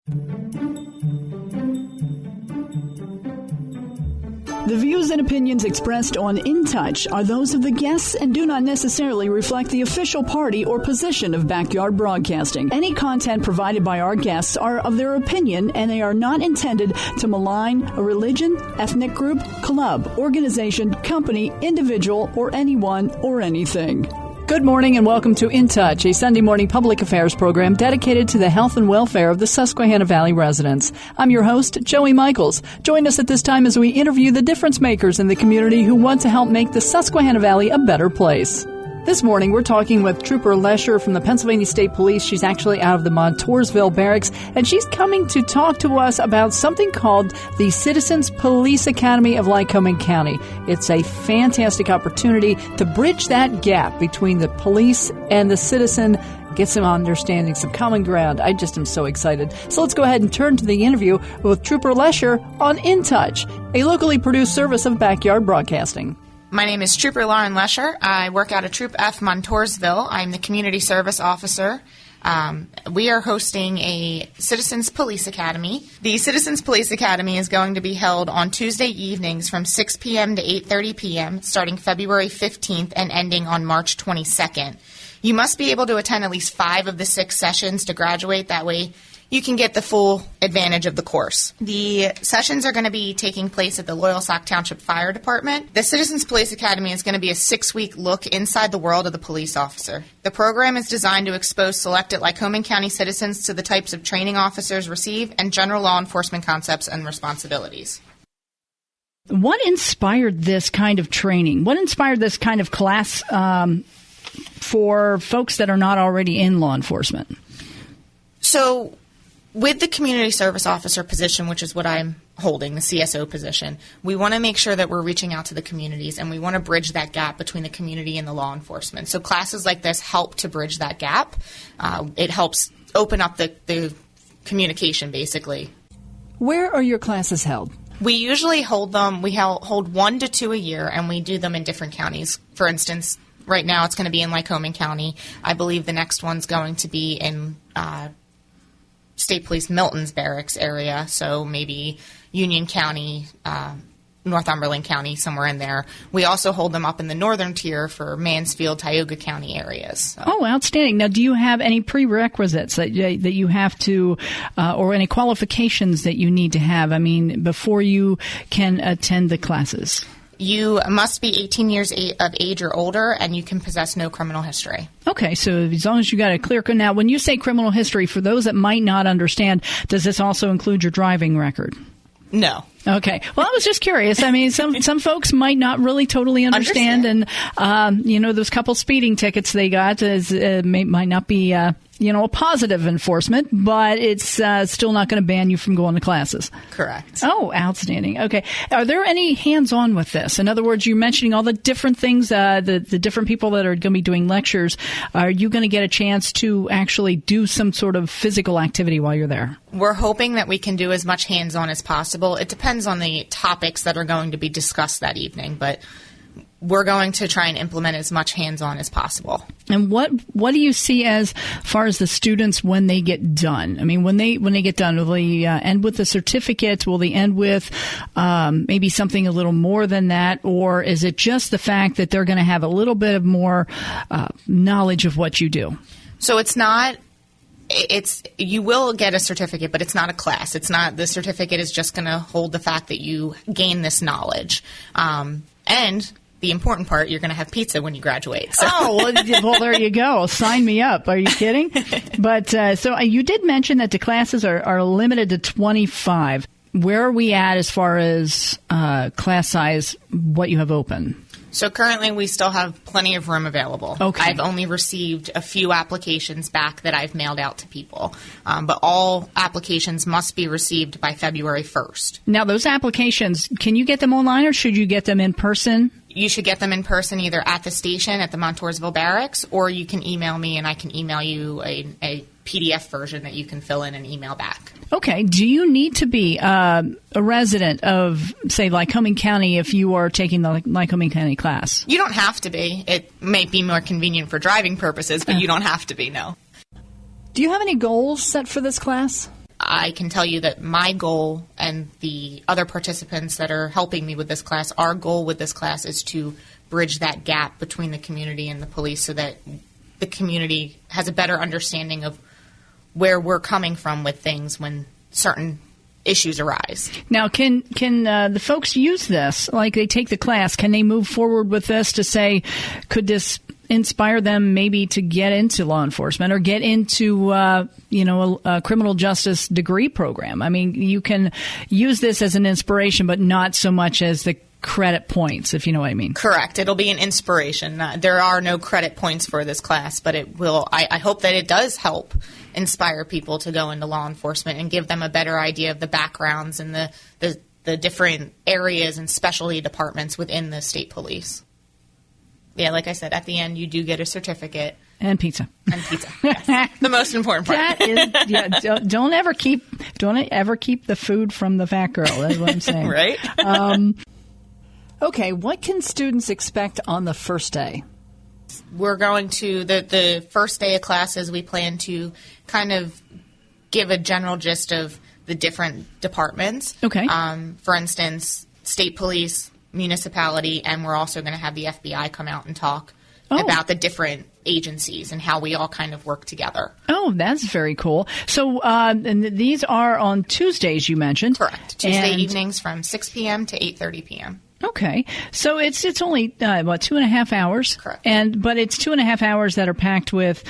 The views and opinions expressed on In Touch are those of the guests and do not necessarily reflect the official party or position of Backyard Broadcasting. Any content provided by our guests are of their opinion, and they are not intended to malign a religion, ethnic group, club, organization, company, individual, or anyone or anything. Good morning and welcome to In Touch, a Sunday morning public affairs program dedicated to the health and welfare of the Susquehanna Valley residents. I'm your host, Joie Michaels. Join us at this time as we interview the difference makers in the community who want to help make the Susquehanna Valley a better place. This morning, we're talking with Trooper Lesher from the Pennsylvania State Police. She's actually out of the Montoursville Barracks, and she's coming to talk to us about something called the Citizens Police Academy of Lycoming County. It's a fantastic opportunity to bridge that gap between the police and the citizen, get some understanding, some common ground. I just am so excited. So let's go ahead and turn to the interview with Trooper Lesher on In Touch, a locally produced service of Backyard Broadcasting. My name is Trooper Lauren Lesher. I work out of Troop F Montoursville. I'm the Community Service Officer. We are hosting a Citizens Police Academy. The Citizens Police Academy is going to be held on Tuesday evenings from 6 p.m. to 8:30 p.m., starting February 15th and ending on March 22nd. You must be able to attend at least 5 of the 6 sessions to graduate. That way you can get the full advantage of the course. The sessions are going to be taking place at the Loyalsock Township Fire Department. The Citizens Police Academy is going to be a 6-week look inside the world of the police officer. The program is designed to expose selected Lycoming County citizens to the types of training officers receive and general law enforcement concepts and responsibilities. What inspired this kind of training? What inspired this kind of class for folks that are not already in law enforcement? So, with the community service officer position, which is what I'm holding, the CSO position, we want to make sure that we're reaching out to the communities, and we want to bridge that gap between the community and the law enforcement. So classes like this help to bridge that gap. It helps open up the communication, basically. Where are your classes held? We usually hold them, we hold 1 to 2 a year, and we do them in different counties. For instance, right now it's going to be in Lycoming County. I believe the next one's going to be in State Police Milton's Barracks area, so maybe Union County, Northumberland County, somewhere in there. We also hold them up in the northern tier for Mansfield, Tioga County areas. So. Oh, outstanding. Now, do you have any prerequisites that you have to, or any qualifications that you need to have, before you can attend the classes? You must be 18 years of age or older, and you can possess no criminal history. Okay, so as long as you got a clear... Now, when you say criminal history, for those that might not understand, does this also include your driving record? No. Okay. Well, I was just curious. Some folks might not really totally understand. And, those couple speeding tickets they got might not be... a positive enforcement, but it's still not going to ban you from going to classes. Correct. Oh, outstanding. Okay. Are there any hands-on with this? In other words, you're mentioning all the different things, the different people that are going to be doing lectures. Are you going to get a chance to actually do some sort of physical activity while you're there? We're hoping that we can do as much hands-on as possible. It depends on the topics that are going to be discussed that evening, but we're going to try and implement as much hands-on as possible. And what do you see as far as the students when they get done? When they get done, will they end with a certificate? Will they end with maybe something a little more than that? Or is it just the fact that they're going to have a little bit of more knowledge of what you do? So it's not... you will get a certificate, but it's not a class. It's not, the certificate is just going to hold the fact that you gain this knowledge. And the important part, you're going to have pizza when you graduate. So. Oh, well, there you go. Sign me up. Are you kidding? But so you did mention that the classes are limited to 25. Where are we at as far as class size, what you have open? So currently we still have plenty of room available. Okay. I've only received a few applications back that I've mailed out to people. But all applications must be received by February 1st. Now, those applications, can you get them online or should you get them in person? You should get them in person either at the station at the Montoursville Barracks, or you can email me and I can email you a PDF version that you can fill in and email back. Okay. Do you need to be a resident of, say, Lycoming County if you are taking the Lycoming County class? You don't have to be. It may be more convenient for driving purposes, but you don't have to be, no. Do you have any goals set for this class? I can tell you that my goal and the other participants that are helping me with this class, our goal with this class is to bridge that gap between the community and the police so that the community has a better understanding of where we're coming from with things when certain issues arise. Now, can the folks use this? Like, they take the class, can they move forward with this to say, could this inspire them maybe to get into law enforcement or get into, a criminal justice degree program? I mean, you can use this as an inspiration, but not so much as the credit points, if you know what I mean. Correct. It'll be an inspiration. There are no credit points for this class, but it will. I hope that it does help inspire people to go into law enforcement and give them a better idea of the backgrounds and the different areas and specialty departments within the state police. Yeah, like I said, at the end, you do get a certificate. And pizza. And pizza, yes. The most important part. That is, yeah, don't ever keep the food from the fat girl. That's what I'm saying. Right? Okay, what can students expect on the first day? We're going to, the first day of classes, we plan to kind of give a general gist of the different departments. Okay. For instance, state police, municipality, and we're also going to have the FBI come out and talk about the different agencies and how we all kind of work together. Oh, that's very cool. So and these are on Tuesdays, you mentioned. Correct. Tuesday evenings from 6 p.m. to 8:30 p.m. Okay. So it's only, 2.5 hours? Correct. But it's 2.5 hours that are packed with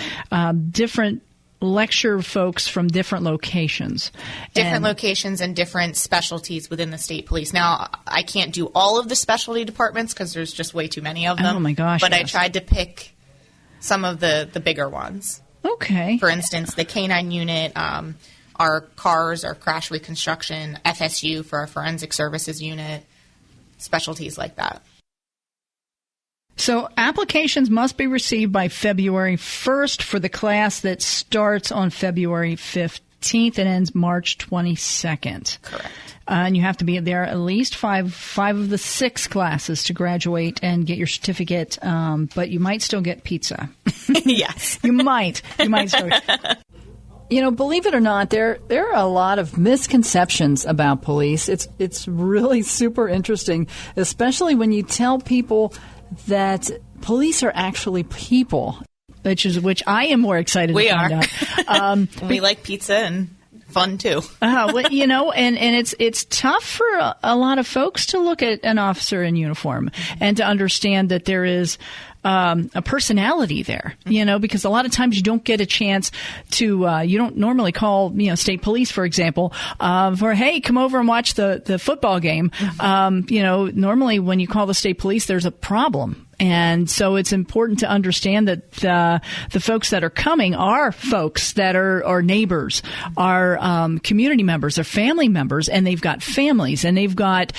different lecture folks from different locations. Different locations and different specialties within the state police. Now, I can't do all of the specialty departments because there's just way too many of them. Oh, my gosh. But yes. I tried to pick some of the bigger ones. Okay. For instance, the K-9 unit, our CARS, our crash reconstruction, FSU for our forensic services unit, specialties like that. So applications must be received by February 1st for the class that starts on February 15th and ends March 22nd. Correct. And you have to be there at least five of the 6 classes to graduate and get your certificate, but you might still get pizza. Yes. You might still. You know, believe it or not, there are a lot of misconceptions about police. It's really super interesting, especially when you tell people that police are actually people, which I am more excited to find out. We like pizza and fun too. Well, you know, and it's tough for a lot of folks to look at an officer in uniform and to understand that there is a personality there, you know, because a lot of times you don't get a chance to, you don't normally call, state police, for example, for, hey, come over and watch the football game. You know, normally when you call the state police, there's a problem. And so it's important to understand that the folks that are coming are folks that are neighbors, are community members, are family members, and they've got families, and they've got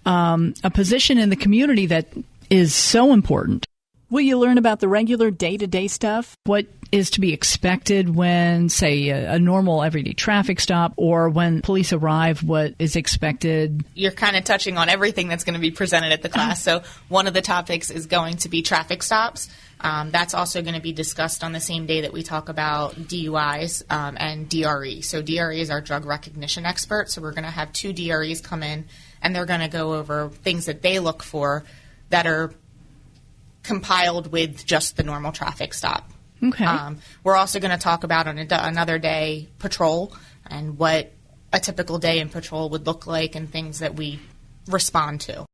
a position in the community that is so important. Will you learn about the regular day-to-day stuff? What is to be expected when, say, a normal everyday traffic stop, or when police arrive, what is expected? You're kind of touching on everything that's going to be presented at the class. So one of the topics is going to be traffic stops. That's also going to be discussed on the same day that we talk about DUIs and DRE. So DRE is our drug recognition expert. So we're going to have 2 DREs come in, and they're going to go over things that they look for that are compiled with just the normal traffic stop. Okay. We're also going to talk about on another day patrol and what a typical day in patrol would look like and things that we respond to.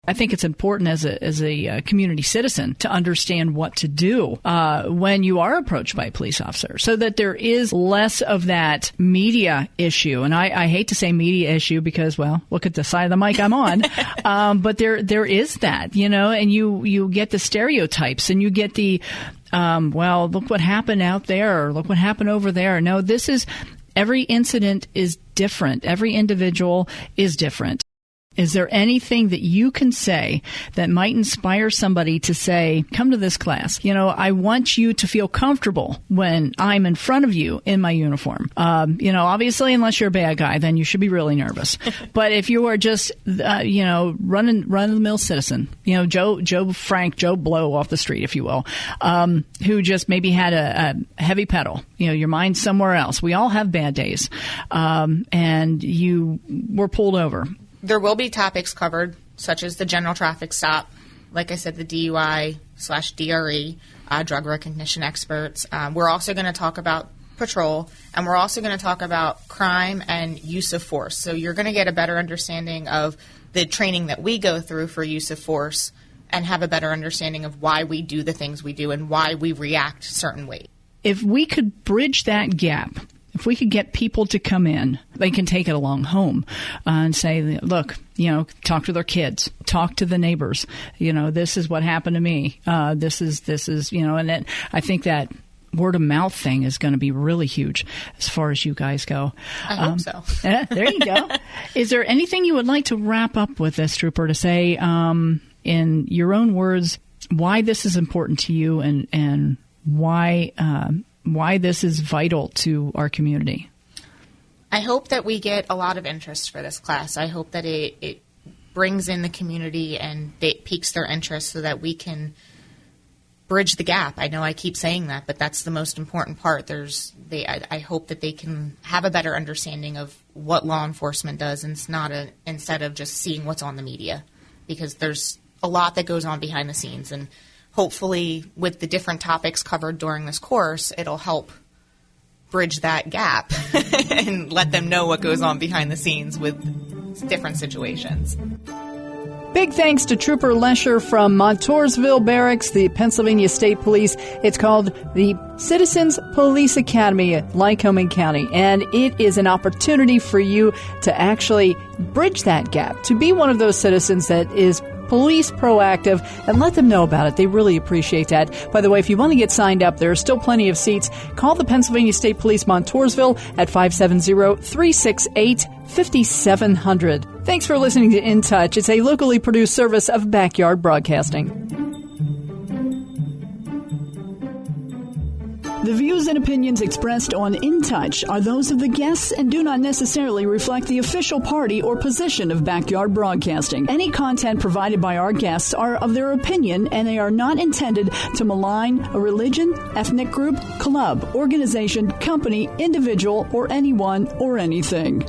I think it's important as a community citizen to understand what to do when you are approached by a police officer, so that there is less of that media issue. And I hate to say media issue because, well, look at the side of the mic I'm on. But there is that, and you get the stereotypes, and you get the, well, look what happened out there, or look what happened over there. No, every incident is different. Every individual is different. Is there anything that you can say that might inspire somebody to say, come to this class? I want you to feel comfortable when I'm in front of you in my uniform. Obviously, unless you're a bad guy, then you should be really nervous. But if you are just, run-of-the-mill citizen, Joe Blow off the street, if you will, who just maybe had a heavy pedal, your mind's somewhere else. We all have bad days. And you were pulled over. There will be topics covered, such as the general traffic stop, like I said, the DUI/DRE, drug recognition experts. We're also going to talk about patrol, and we're also going to talk about crime and use of force. So you're going to get a better understanding of the training that we go through for use of force and have a better understanding of why we do the things we do and why we react certain ways. If we could bridge that gap, if we could get people to come in, they can take it along home and say, look, talk to their kids, talk to the neighbors. This is what happened to me. This is, and then I think that word of mouth thing is going to be really huge as far as you guys go. I hope so. There you go. Is there anything you would like to wrap up with this, Trooper, to say in your own words why this is important to you and why this is vital to our community? I hope that we get a lot of interest for this class. I hope that it brings in the community and it piques their interest so that we can bridge the gap. I know I keep saying that, but that's the most important part. I hope that they can have a better understanding of what law enforcement does, and it's not instead of just seeing what's on the media, because there's a lot that goes on behind the scenes. And hopefully with the different topics covered during this course, it'll help bridge that gap and let them know what goes on behind the scenes with different situations. Big thanks to Trooper Lesher from Montoursville Barracks, the Pennsylvania State Police. It's called the Citizens Police Academy at Lycoming County, and it is an opportunity for you to actually bridge that gap, to be one of those citizens that is police proactive, and let them know about it. They really appreciate that. By the way, if you want to get signed up, there are still plenty of seats. Call the Pennsylvania State Police Montoursville at 570-368-5700. Thanks for listening to In Touch. It's a locally produced service of Backyard Broadcasting. The views and opinions expressed on In Touch are those of the guests and do not necessarily reflect the official party or position of Backyard Broadcasting. Any content provided by our guests are of their opinion, and they are not intended to malign a religion, ethnic group, club, organization, company, individual, or anyone or anything.